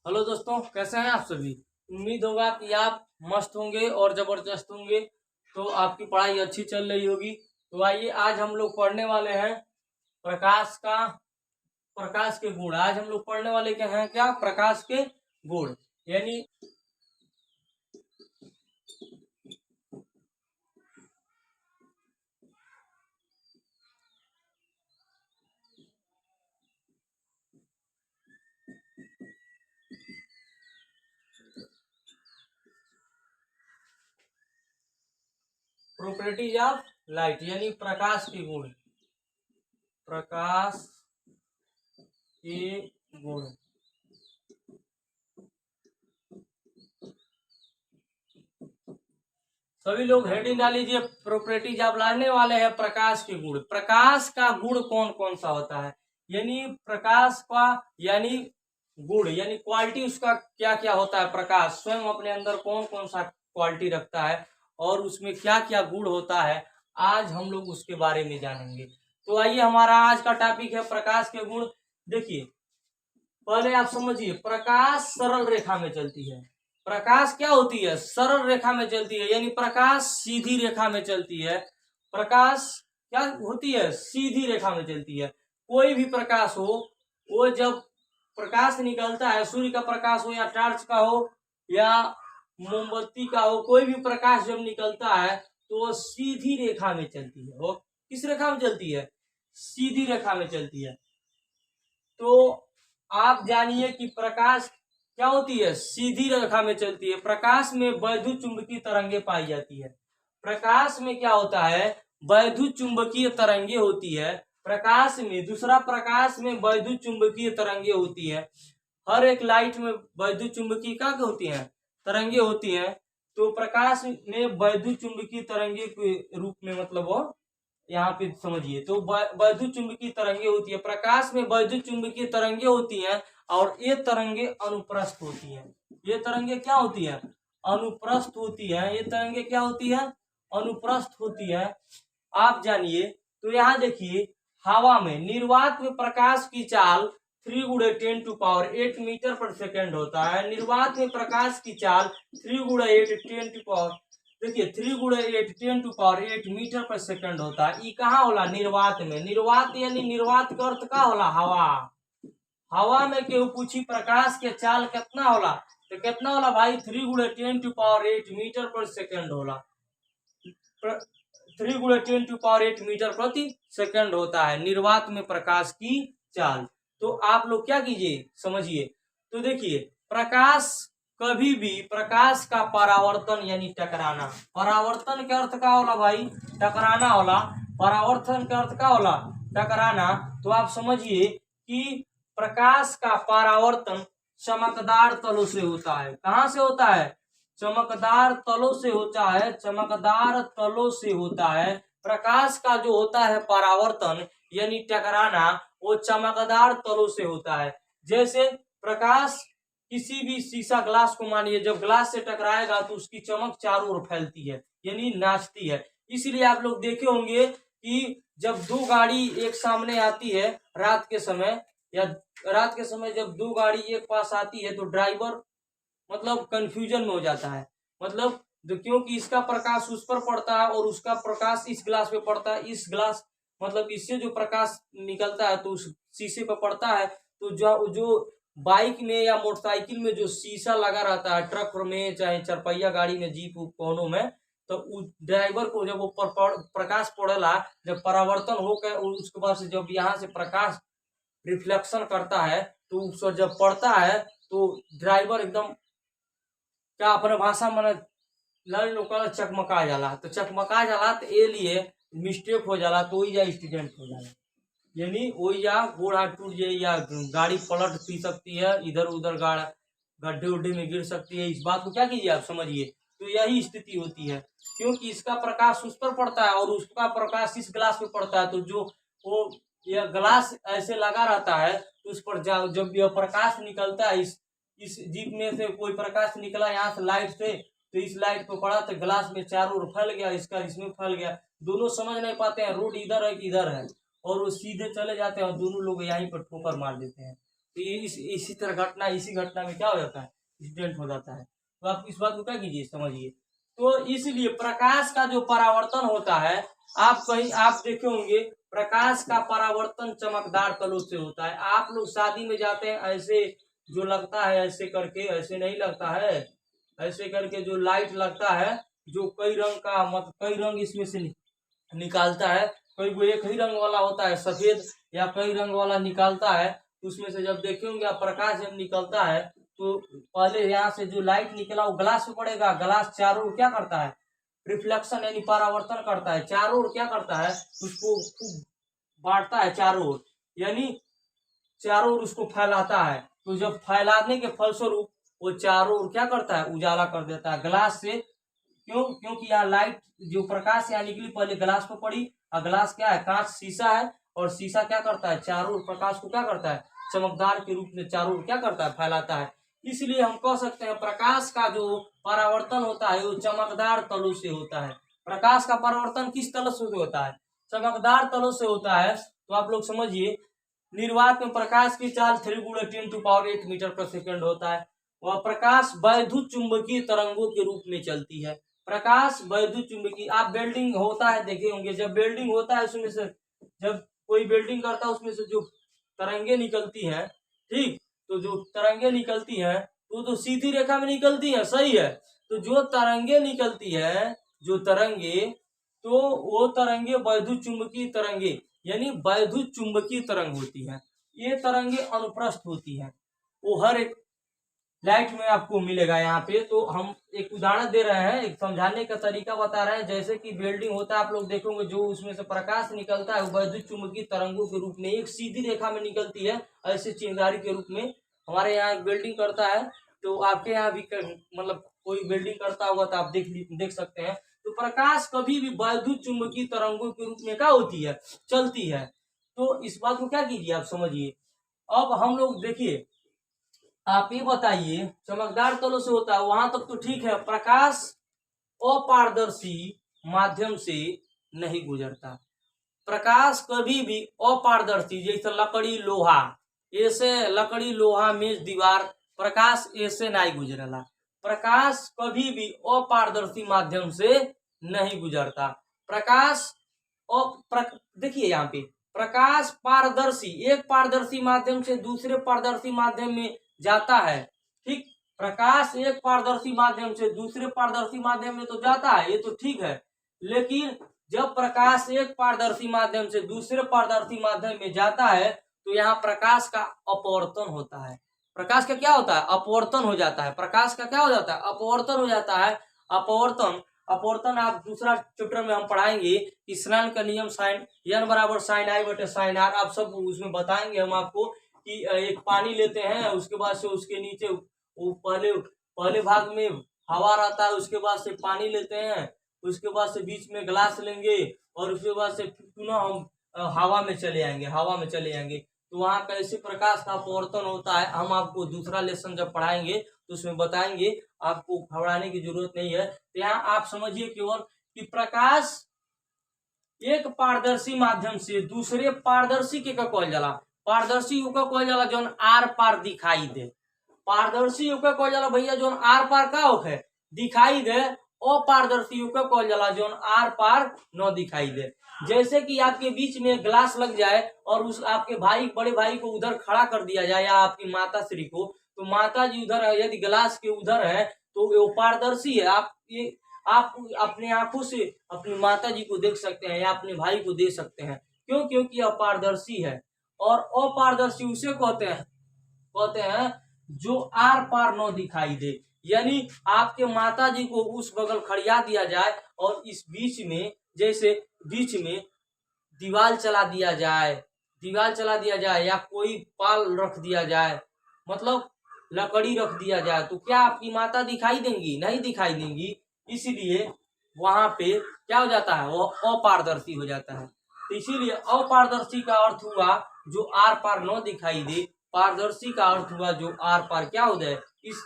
Hello दोस्तों, कैसे हैं आप सभी। उम्मीद होगा कि आप मस्त होंगे और ज़बरदस्त होंगे। तो आपकी पढ़ाई अच्छी चल रही होगी। तो आइए, आज हम लोग पढ़ने वाले हैं प्रकाश के गुण। आज हम लोग पढ़ने वाले क्या हैं, क्या प्रकाश के गुण, यानी प्रॉपर्टीज ऑफ लाइट, यानी प्रकाश के गुण। प्रकाश के गुण। सभी लोग हेडिंग डाल लीजिए, प्रॉपर्टीज आप लाने वाले हैं प्रकाश के गुण। प्रकाश का गुण कौन कौन सा होता है, यानी प्रकाश का यानी गुण यानी क्वालिटी उसका क्या क्या होता है। प्रकाश स्वयं अपने अंदर कौन कौन सा क्वालिटी रखता है और उसमें क्या क्या गुण होता है, आज हम लोग उसके बारे में जानेंगे। तो आइए, हमारा आज का टॉपिक है प्रकाश के गुण। देखिए, पहले आप समझिए, प्रकाश सरल रेखा में चलती है। प्रकाश क्या होती है, सरल रेखा में चलती है, यानी प्रकाश सीधी रेखा में चलती है। प्रकाश क्या होती है, सीधी रेखा में चलती है। कोई भी प्रकाश हो, वो जब प्रकाश निकलता है, सूर्य का प्रकाश हो या टॉर्च का हो या मोमबत्ती का हो, कोई भी प्रकाश जब निकलता है तो वो सीधी रेखा में चलती है। वो किस रेखा में चलती है, सीधी रेखा में चलती है। तो आप जानिए कि प्रकाश क्या होती है, सीधी रेखा में चलती है। प्रकाश में वैद्युत चुंबकीय तरंगे पाई जाती है। प्रकाश में क्या होता है, वैद्युत चुंबकीय तरंगे होती है। प्रकाश में प्रकाश में वैद्युत चुंबकीय तरंगे होती है। हर एक लाइट में वैद्युत चुंबकीय क्या होती है, तरंगे होती हैं। तो प्रकाश में वैद्युत चुंबकीय तरंगे के रूप में, मतलब वो यहाँ पे समझिए, तो वैद्युत चुंबकीय तरंगे होती है। प्रकाश में वैद्युत चुंबकीय तरंगे होती हैं और ये तरंगे अनुप्रस्थ होती हैं। ये तरंगे क्या होती है, अनुप्रस्थ होती है। ये तरंगे क्या होती है, अनुप्रस्थ होती है। आप जानिए, तो यहाँ देखिए, हवा में निर्वात में प्रकाश की चाल 3 × 10⁸ मीटर पर सेकेंड होता है। निर्वात में प्रकाश की चाल 3 × 8 देखिए 3 × 8 मीटर पर सेकंड होता है। ये कहाँ होला, निर्वात में। निर्वात यानी निर्वात का अर्थ का होला, हवा। हवा में केहू पूछी प्रकाश के चाल कितना होला, तो कितना होला भाई, 3 × 10⁸ मीटर पर सेकंड होला। 3 × 10⁸ मीटर प्रति सेकंड होता है निर्वात में प्रकाश की चाल। तो आप लोग क्या कीजिए, समझिए। तो देखिए, प्रकाश कभी भी प्रकाश का परावर्तन यानी टकराना, परावर्तन का अर्थ का होला भाई, टकराना होला। परावर्तन का अर्थ का होला, टकराना। तो आप समझिए कि प्रकाश का परावर्तन चमकदार तलों से होता है। कहाँ से होता है, चमकदार तलों से होता है। चमकदार तलों से होता है। प्रकाश का जो होता है परावर्तन यानी टकराना, वो चमकदार तलों से होता है। जैसे प्रकाश किसी भी शीशा ग्लास को मानिए, जब ग्लास से टकराएगा तो उसकी चमक चारों ओर फैलती है, यानी नाचती है। इसलिए आप लोग देखे होंगे कि जब दो गाड़ी एक सामने आती है रात के समय, या रात के समय जब दो गाड़ी एक पास आती है, तो ड्राइवर मतलब कंफ्यूजन में हो जाता है। मतलब क्योंकि इसका प्रकाश उस पर पड़ता है और उसका प्रकाश इस ग्लास पे पड़ता है। इस ग्लास मतलब इससे जो प्रकाश निकलता है तो उस शीशे पर पड़ता है। तो जो बाइक में या मोटरसाइकिल में जो शीशा लगा रहता है, ट्रक में चाहे चरपहिया गाड़ी में, जीप कोनो में, तो उस ड्राइवर को जब वो प्रकाश पड़ेला, जब परावर्तन होकर उसके बाद से जब यहाँ से प्रकाश रिफ्लेक्शन करता है, तो उस पर जब पड़ता है तो ड्राइवर एकदम क्या अपने भाषा में लड़ चकमका जाला। तो चकमका जाला तो ये लिए मिस्टेक हो जाला, तो वही एक्सीडेंट हो जाला, यानी वही या गोड़ हाथ टूट जाए या गाड़ी पलट भी सकती है, इधर उधर गड्ढे उड्ढे में गिर सकती है। इस बात को क्या कीजिए, आप समझिए। तो यही स्थिति होती है, क्योंकि इसका प्रकाश उस पर पड़ता है और उसका प्रकाश इस ग्लास पे पड़ता है। तो जो वो यह ग्लास ऐसे लगा रहता है, तो उस पर जब यह प्रकाश निकलता है, इस जीप में से कोई प्रकाश निकला यहाँ से लाइट से, तो इस लाइट पे पड़ा तो ग्लास में चारों ओर फैल गया, इसका इसमें फैल गया। दोनों समझ नहीं पाते हैं रोड इधर है कि इधर है, और वो सीधे चले जाते हैं और दोनों लोग यहीं पर ठोकर मार देते हैं। तो ये इसी तरह इसी घटना में क्या हो जाता है, इंसिडेंट हो जाता है। तो आप इस बात को क्या कीजिए, समझिए। तो इसलिए प्रकाश का जो परावर्तन होता है, आप देखे होंगे प्रकाश का परावर्तन चमकदार तलों से होता है। आप लोग शादी में जाते हैं, ऐसे जो लगता है ऐसे करके, ऐसे नहीं लगता है, ऐसे करके जो लाइट लगता है, जो कई रंग का कई रंग इसमें से निकालता है। कोई वो एक ही रंग वाला होता है सफेद, या कई रंग वाला निकालता है। उसमें से जब देखेंगे आप, प्रकाश जब निकलता है तो पहले यहाँ से जो लाइट निकला वो ग्लास में पड़ेगा। ग्लास चारों ओर क्या करता है, रिफ्लेक्शन यानी परावर्तन करता है। चारों ओर क्या करता है, उसको खूब बांटता है चारों ओर, यानी चारों ओर उसको फैलाता है। तो जब फैलाने के फलस्वरूप वो चारों ओर क्या करता है, उजाला कर देता है ग्लास से। क्योंकि यहाँ लाइट जो प्रकाश यहाँ निकली पहले ग्लास पर पड़ी, और ग्लास क्या है, कांच शीशा है, और शीशा क्या करता है, चारों ओर प्रकाश को क्या करता है, चमकदार के रूप में चारों ओर क्या करता है, फैलाता है। इसलिए हम कह सकते हैं प्रकाश का जो परावर्तन होता है वो चमकदार तलों से होता है। प्रकाश का परावर्तन किस तल से होता है, चमकदार तलों से होता है। तो आप लोग समझिए, निर्वात में प्रकाश की चाल 3 × 10⁸ मीटर पर सेकंड होता है। वह प्रकाश वैद्युत चुंबकीय तरंगों के रूप में चलती है। प्रकाश वैद्युत चुंबकीय, आप बिल्डिंग होता है देखे होंगे, जब बिल्डिंग होता है उसमें से, जब कोई बिल्डिंग करता है उसमें से जो तरंगे निकलती हैं, ठीक, तो जो तरंगे निकलती हैं तो सीधी रेखा में निकलती है, सही है। तो जो तरंगे निकलती है, जो तरंगे, तो वो तरंगे वैद्युत चुंबकीय तरंगे यानी वैद्युत चुंबकीय तरंग होती है। ये तरंगे अनुप्रस्थ होती है। वो हर एक लाइट में आपको मिलेगा यहाँ पे। तो हम एक उदाहरण दे रहे हैं, एक समझाने का तरीका बता रहे हैं। जैसे कि बिल्डिंग होता है, आप लोग देखोगे जो उसमें से प्रकाश निकलता है वो वैद्युत चुंबकीय तरंगों के रूप में एक सीधी रेखा में निकलती है, ऐसे चिंगारी के रूप में। हमारे यहाँ एक बिल्डिंग करता है, तो आपके यहाँ भी मतलब कोई बिल्डिंग करता होगा तो आप देख सकते हैं। तो प्रकाश कभी भी वैद्युत चुंबकीय तरंगों के रूप में क्या होती है, चलती है। तो इस बात को क्या कीजिए, आप समझिए। अब हम लोग देखिए, आप ये बताइए, चमकदार तलों से होता है वहां तक तो ठीक है। प्रकाश अपारदर्शी माध्यम से नहीं गुजरता। प्रकाश कभी भी अपारदर्शी, जैसे लकड़ी लोहा, ऐसे लकड़ी लोहा मेज दीवार, प्रकाश ऐसे नहीं गुजरेला। प्रकाश कभी भी अपारदर्शी माध्यम से नहीं गुजरता। प्रकाश देखिए यहाँ पे, प्रकाश पारदर्शी, एक पारदर्शी माध्यम से दूसरे पारदर्शी माध्यम में जाता है, ठीक। प्रकाश एक पारदर्शी माध्यम से दूसरे पारदर्शी माध्यम में तो जाता है, ये तो ठीक है। लेकिन जब प्रकाश एक पारदर्शी माध्यम से दूसरे पारदर्शी माध्यम में जाता है तो यहाँ प्रकाश का अपवर्तन होता है। प्रकाश का क्या होता है, अपवर्तन हो जाता है। प्रकाश का क्या हो जाता है, अपवर्तन हो जाता है। अपवर्तन अपवर्तन आप दूसरा चैप्टर में हम पढ़ाएंगे कि स्नेल का नियम, साइन n बराबर साइन आई बटे साइन आर, आप सब उसमें बताएंगे हम आपको कि एक पानी लेते हैं, उसके बाद से उसके नीचे वो पहले भाग में हवा रहता है, उसके बाद से पानी लेते हैं, उसके बाद से बीच में ग्लास लेंगे, और उसके बाद से पुनः हम हवा में चले आएंगे। तो वहाँ कैसे प्रकाश का अपवर्तन होता है हम आपको दूसरा लेसन जब पढ़ाएंगे तो उसमें बताएंगे, आपको घबराने की जरूरत नहीं है। तो यहाँ आप समझिए केवल कि प्रकाश एक पारदर्शी माध्यम से दूसरे पारदर्शी के कहल जाला, पारदर्शी कहल जाला जौन आर पार दिखाई दे। पारदर्शी कहल जाला भैया जौन आर पार का होखे, दिखाई दे। अपारदर्शी कहल जाला जौन आर पार न दिखाई दे। जैसे कि आपके बीच में ग्लास लग जाए और उस आपके भाई, बड़े भाई को उधर खड़ा कर दिया जाए, या आपकी माता श्री को, तो माता जी उधर है, यदि ग्लास के उधर है तो वो पारदर्शी है। आप अपने आंखों से अपनी माता जी को देख सकते हैं या अपने भाई को देख सकते हैं। क्यों, क्योंकि अपारदर्शी है। और अपारदर्शी उसे कहते हैं जो आर पार न दिखाई दे। यानी आपके माता जी को उस बगल खड़िया दिया जाए और इस बीच में, जैसे बीच में दीवार चला दिया जाए या कोई पाल रख दिया जाए, मतलब लकड़ी रख दिया जाए, तो क्या आपकी माता दिखाई देंगी, नहीं दिखाई देंगी। इसलिए वहां पे क्या हो जाता है, वो अपारदर्शी हो जाता है। तो इसीलिए अपारदर्शी का अर्थ हुआ जो आर पार न दिखाई दे, पारदर्शी का अर्थ हुआ जो आर पार क्या हो जाए, इस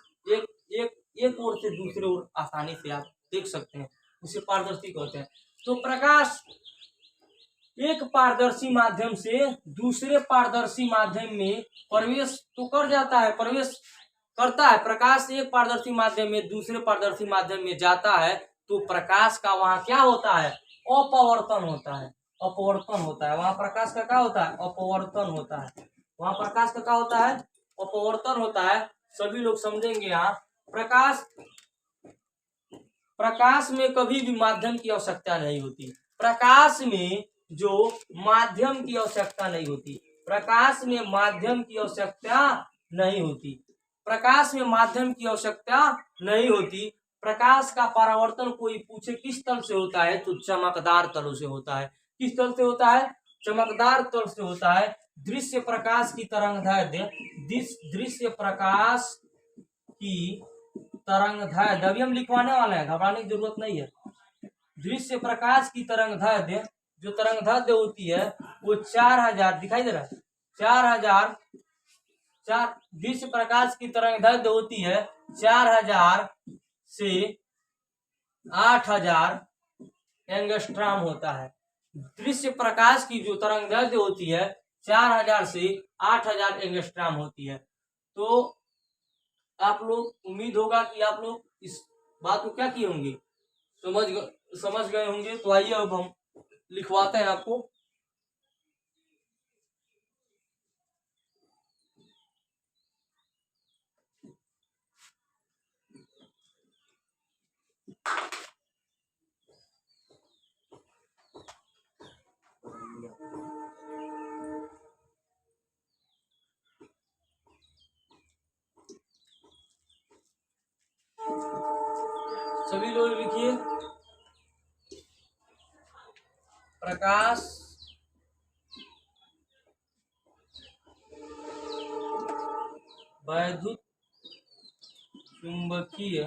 एक ओर से दूसरे ओर आसानी से आप देख सकते हैं, उसे पारदर्शी कहते हैं। तो प्रकाश एक पारदर्शी माध्यम से दूसरे पारदर्शी माध्यम में प्रवेश तो कर जाता है, प्रवेश करता है। प्रकाश एक पारदर्शी माध्यम में दूसरे पारदर्शी माध्यम में जाता है तो प्रकाश का वहां क्या होता है, अपवर्तन होता है, अपवर्तन होता है। वहां प्रकाश का क्या होता है, अपवर्तन होता है। वहां प्रकाश का क्या होता है, अपवर्तन होता है। सभी लोग समझेंगे यहाँ। प्रकाश प्रकाश में कभी भी माध्यम की आवश्यकता नहीं होती। प्रकाश में जो माध्यम की आवश्यकता नहीं होती, प्रकाश में माध्यम की आवश्यकता नहीं होती, प्रकाश में माध्यम की आवश्यकता नहीं होती। प्रकाश का परावर्तन कोई पूछे किस तल से होता है, तो चमकदार तलों से होता है। किस तल से होता है, चमकदार तल से होता है। दृश्य प्रकाश की तरंगदैर्ध्य, दृश्य प्रकाश की तरंगदैर्ध्य, अभी हम लिखवाने वाले हैं, घबराने की जरूरत नहीं है। दृश्य प्रकाश की तरंगदैर्ध्य, जो तरंगदैर्ध्य होती है वो 4000 दिखाई दे रहा है, 4000 दृश्य प्रकाश की तरंगदैर्ध्य होती है 4000 से 8000 एंगस्ट्रॉम होता है। दृश्य प्रकाश की जो तरंगदैर्ध्य होती है 4000 से 8000 एंगस्ट्रॉम होती है। तो आप लोग, उम्मीद होगा कि आप लोग इस बात को क्या किए होंगे, समझ गए होंगे। तो आइए अब हम लिखवाते हैं आपको। सभी लोग लिखिए, प्रकाश वैद्युत चुंबकीय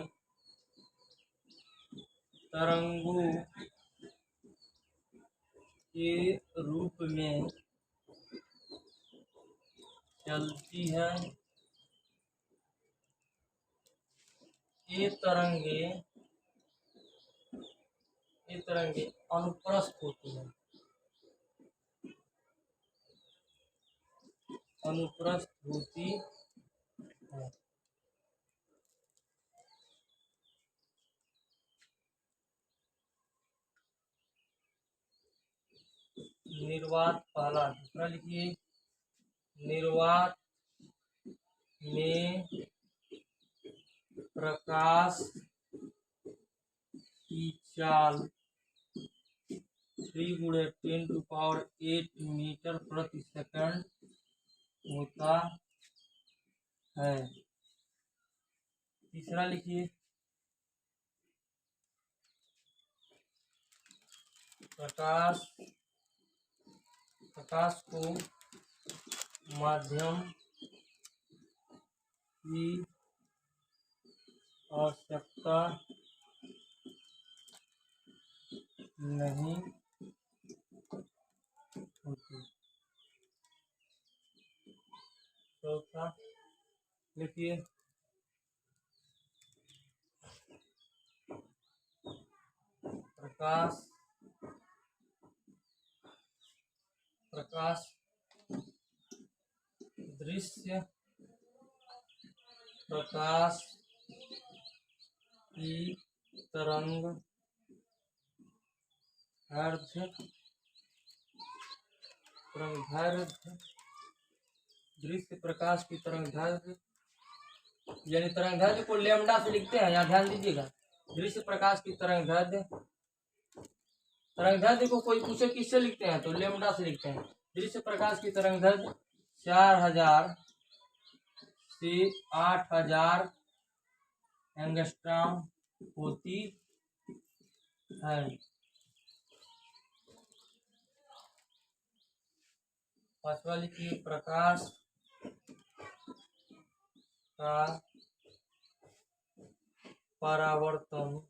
तरंगों के रूप में चलती है। ये तरंगे अनुप्रस्थ होती हैं, अनुप्रस्थ होती है। निर्वात पहला, दूसरा लिखिए, निर्वात में प्रकाश की चाल 3 × 10⁸ मीटर प्रति सेकंड होता है। तीसरा लिखिए, प्रकाश को माध्यम की आवश्यकता नहीं होती। चौथा लिखिए, प्रकाश दृश्य प्रकाश की तरंगदैर्ध्य दृश्य प्रकाश की तरंगदैर्ध्य, यानी तरंगदैर्ध्य को लैम्डा से लिखते हैं, यहाँ ध्यान दीजिएगा। दृश्य प्रकाश की तरंगदैर्ध्य को कोई पूछे किससे लिखते हैं, तो लैम्डा से लिखते हैं। दृश्य प्रकाश की तरंगदैर्ध्य 4000 से 8000 एंगस्ट्रॉम होती है। पांचवा लिखिए, प्रकाश का परावर्तन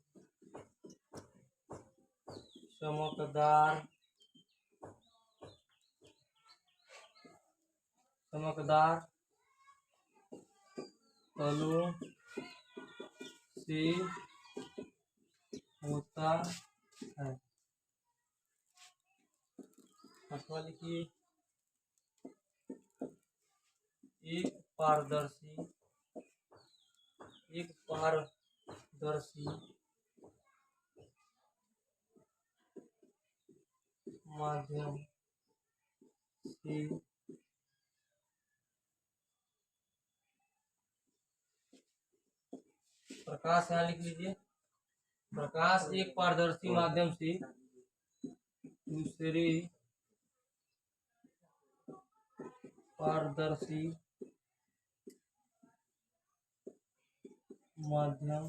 चमकदार तलों से होता है। अथवा लिखिए एक पारदर्शी माध्यम से प्रकाश, यहाँ लिख लीजिए प्रकाश एक पारदर्शी माध्यम से दूसरे पारदर्शी माध्यम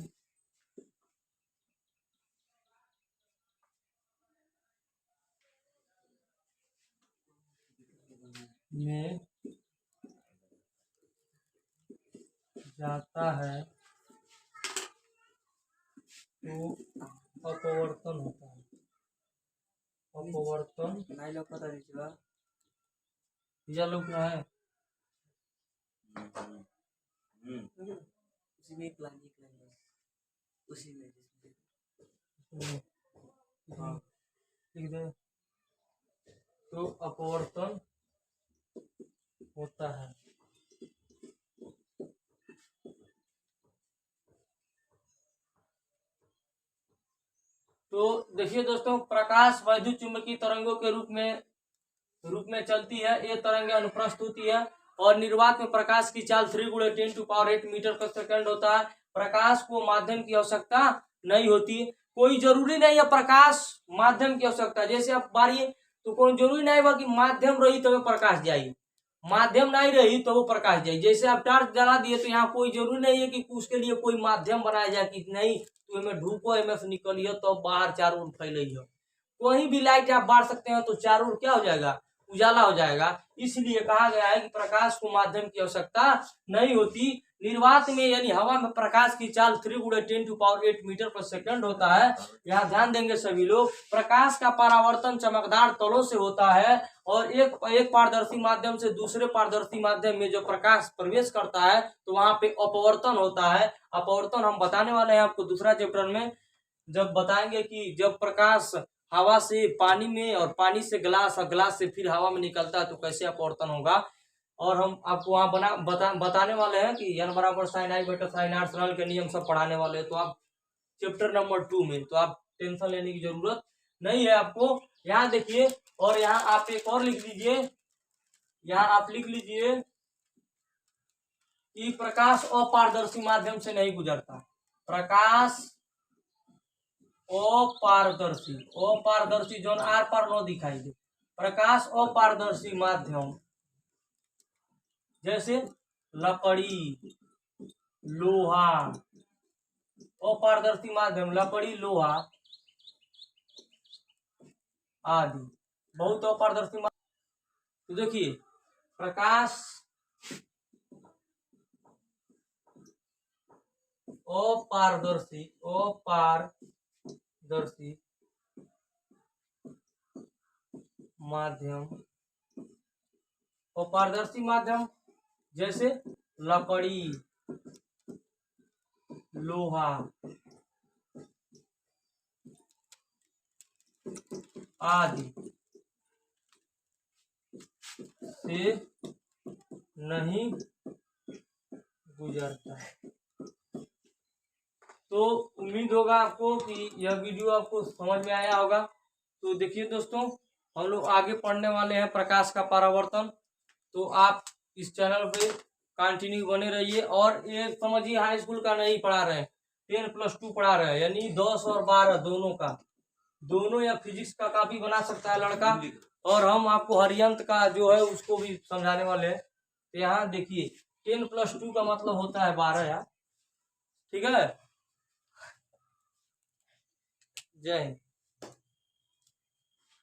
में जाता है तो अपवर्तन होता है। अपवर्तन नहीं लोग पता नहीं चला। यह लोग क्या है उसी में एक लाइन बस, उसी में हाँ लिख दे। तो अपवर्तन होता है। तो देखिए दोस्तों, प्रकाश वैद्युत चुंबकीय तरंगों के रूप में चलती है। ये तरंगे अनुप्रस्थ होती है और निर्वात में प्रकाश की चाल 3 × 10⁸ मीटर पर सेकंड होता है। प्रकाश को माध्यम की आवश्यकता नहीं होती। कोई जरूरी नहीं है प्रकाश माध्यम की आवश्यकता। जैसे आप बारिए तो कोई जरूरी नहीं हुआ कि माध्यम रही तो प्रकाश जाए, माध्यम नहीं रही तो वो प्रकाश जाए। जैसे आप टार्च जला दिए तो यहाँ कोई जरूरी नहीं है कि उसके लिए कोई माध्यम बनाया जाए कि नहीं तो इनमें ढूको, इनमें से निकलिए तो बाहर चारों ओर फैलिए। कोई भी लाइट आप बांट सकते हैं तो चारों ओर क्या हो जाएगा, उजाला हो जाएगा। इसलिए कहा गया है कि प्रकाश को माध्यम की आवश्यकता नहीं होती। निर्वात में यानी हवा में प्रकाश की चाल 3 × 10⁸ मीटर पर सेकंड होता है। यहाँ ध्यान देंगे सभी लोग। प्रकाश का परावर्तन चमकदार तलों से होता है और एक पारदर्शी माध्यम से दूसरे पारदर्शी माध्यम में जो प्रकाश प्रवेश करता है तो वहां पे अपवर्तन होता है। अपवर्तन हम बताने वाले हैं आपको दूसरा चैप्टर में, जब बताएंगे कि जब प्रकाश हवा से पानी में और पानी से ग्लास और ग्लास से फिर हवा में निकलता है तो कैसे अपवर्तन होगा। और हम आपको वहाँ बताने वाले हैं कि n = sin I / sin R snail के नियम सब पढ़ाने वाले हैं। तो आप चैप्टर नंबर 2 में, तो आप टेंशन लेने की जरूरत नहीं है आपको। यहाँ देखिए, और यहाँ आप एक और लिख लीजिए, यहाँ आप लिख लीजिए कि प्रकाश अपारदर्शी माध्यम से नहीं गुजरता। प्रकाश अपारदर्शी जोन आर पर न दिखाई दे। प्रकाश अपारदर्शी माध्यम जैसे लकड़ी, लोहा, अपारदर्शी माध्यम लकड़ी, लोहा आदि बहुत अपारदर्शी माध्यम। तो देखिए प्रकाश अपारदर्शी माध्यम, अपारदर्शी माध्यम जैसे लकड़ी, लोहा आदि से नहीं गुजरता है। तो उम्मीद होगा आपको कि यह वीडियो आपको समझ में आया होगा। तो देखिए दोस्तों, हम लोग आगे पढ़ने वाले हैं प्रकाश का परावर्तन। तो आप इस चैनल पे कंटिन्यू बने रहिए। और ये समझिए हाई स्कूल का नहीं पढ़ा रहे हैं, 10+2 पढ़ा रहे हैं, यानी 10 और 12 दोनों का, दोनों या फिजिक्स का काफी बना सकता है लड़का। और हम आपको हरियंत का जो है उसको भी समझाने वाले हैं। तो यहाँ देखिए 10+2 का मतलब होता है 12 यार, ठीक है। जय हिंद।